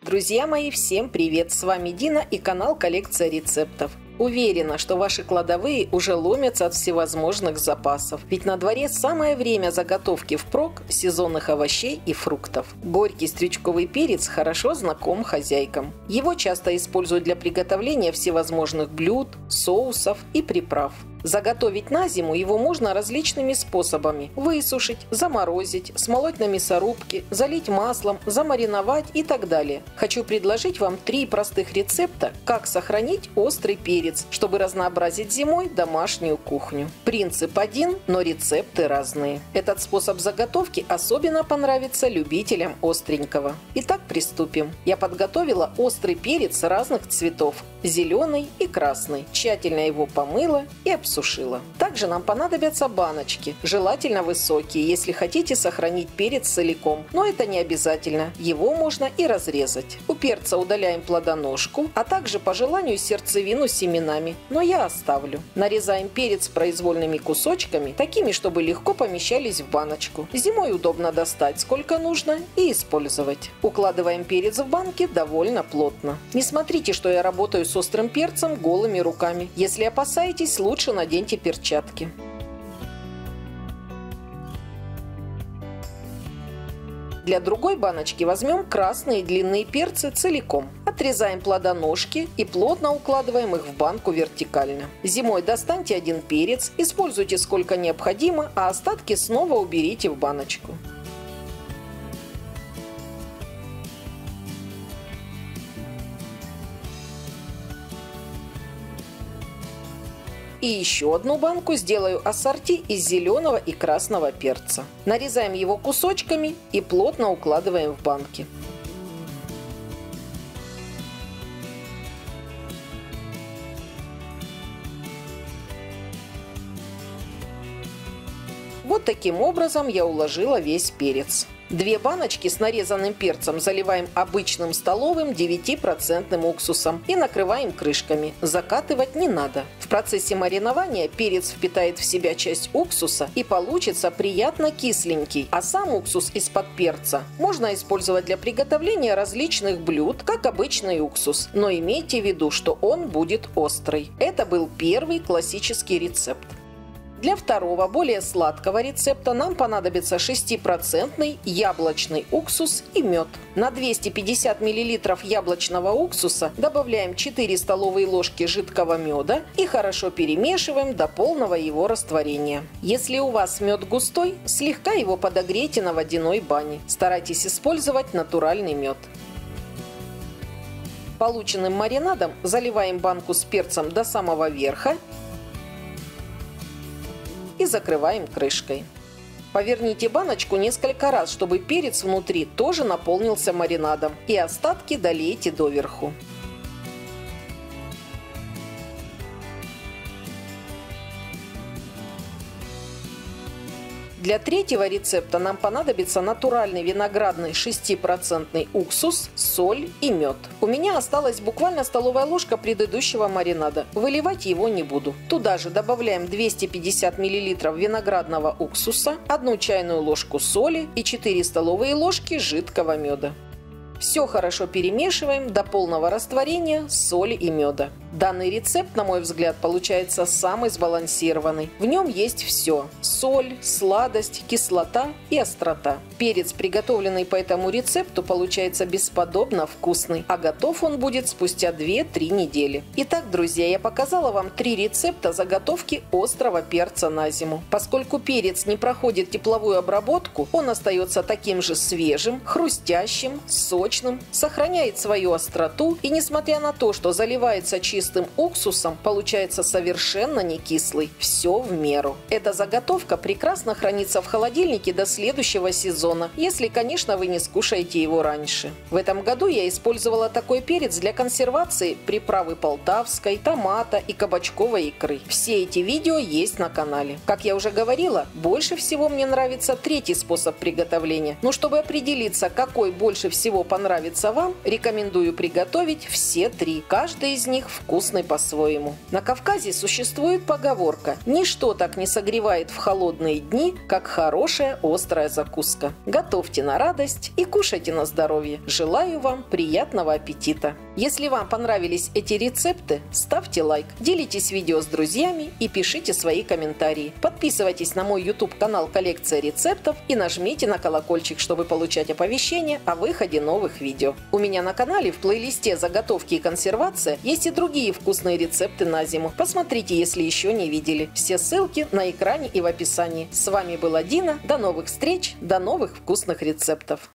Друзья мои, всем привет! С вами Дина и канал Коллекция рецептов. Уверена, что ваши кладовые уже ломятся от всевозможных запасов. Ведь на дворе самое время заготовки впрок сезонных овощей и фруктов. Горький стручковый перец хорошо знаком хозяйкам. Его часто используют для приготовления всевозможных блюд, соусов и приправ. Заготовить на зиму его можно различными способами: высушить, заморозить, смолоть на мясорубке, залить маслом, замариновать и так далее. Хочу предложить вам 3 простых рецепта, как сохранить острый перец, чтобы разнообразить зимой домашнюю кухню. Принцип один, но рецепты разные. Этот способ заготовки особенно понравится любителям остренького. Итак, приступим. Я подготовила острый перец разных цветов – зеленый и красный. Тщательно его помыла и обсушила. Также нам понадобятся баночки, желательно высокие, если хотите сохранить перец целиком, но это не обязательно, его можно и разрезать. У перца удаляем плодоножку, а также по желанию сердцевину с семенами, но я оставлю. Нарезаем перец произвольными кусочками, такими, чтобы легко помещались в баночку. Зимой удобно достать сколько нужно и использовать. Укладываем перец в банки довольно плотно. Не смотрите, что я работаю с острым перцем голыми руками. Если опасаетесь, лучше наденьте перчатки. Для другой баночки возьмем красные длинные перцы целиком. Отрезаем плодоножки и плотно укладываем их в банку вертикально. Зимой достаньте один перец, используйте сколько необходимо, а остатки снова уберите в баночку. И еще одну банку сделаю ассорти из зеленого и красного перца. Нарезаем его кусочками и плотно укладываем в банки. Вот таким образом я уложила весь перец. 2 баночки с нарезанным перцем заливаем обычным столовым 9% уксусом и накрываем крышками. Закатывать не надо. В процессе маринования перец впитает в себя часть уксуса и получится приятно кисленький, а сам уксус из-под перца можно использовать для приготовления различных блюд, как обычный уксус. Но имейте в виду, что он будет острый. Это был первый классический рецепт. Для второго, более сладкого рецепта нам понадобится 6% яблочный уксус и мед. На 250 мл яблочного уксуса добавляем 4 столовые ложки жидкого меда и хорошо перемешиваем до полного его растворения. Если у вас мед густой, слегка его подогрейте на водяной бане. Старайтесь использовать натуральный мед. Полученным маринадом заливаем банку с перцем до самого верха и закрываем крышкой. Поверните баночку несколько раз, чтобы перец внутри тоже наполнился маринадом, и остатки долейте доверху. Для третьего рецепта нам понадобится натуральный виноградный 6% уксус, соль и мед. У меня осталась буквально столовая ложка предыдущего маринада. Выливать его не буду. Туда же добавляем 250 мл виноградного уксуса, 1 чайную ложку соли и 4 столовые ложки жидкого меда. Все хорошо перемешиваем до полного растворения соли и меда. Данный рецепт, на мой взгляд, получается самый сбалансированный. В нем есть все – соль, сладость, кислота и острота. Перец, приготовленный по этому рецепту, получается бесподобно вкусный, а готов он будет спустя 2-3 недели. Итак, друзья, я показала вам 3 рецепта заготовки острого перца на зиму. Поскольку перец не проходит тепловую обработку, он остается таким же свежим, хрустящим, сочным, сохраняет свою остроту и, несмотря на то, что заливается чистым уксусом, получается совершенно не кислый. Все в меру. Эта заготовка прекрасно хранится в холодильнике до следующего сезона, если, конечно, вы не скушаете его раньше. В этом году я использовала такой перец для консервации приправы полтавской, томата и кабачковой икры. Все эти видео есть на канале. Как я уже говорила, больше всего мне нравится третий способ приготовления. Но чтобы определиться, какой больше всего понравится вам, рекомендую приготовить все 3. Каждый из них в вкусный по-своему. На Кавказе существует поговорка: «Ничто так не согревает в холодные дни, как хорошая острая закуска». Готовьте на радость и кушайте на здоровье. Желаю вам приятного аппетита! Если вам понравились эти рецепты, ставьте лайк, делитесь видео с друзьями и пишите свои комментарии. Подписывайтесь на мой YouTube-канал «Коллекция рецептов» и нажмите на колокольчик, чтобы получать оповещения о выходе новых видео. У меня на канале в плейлисте «Заготовки и консервация» есть и другие вкусные рецепты на зиму. Посмотрите, если еще не видели. Все ссылки на экране и в описании. С вами была Дина. До новых встреч, до новых вкусных рецептов.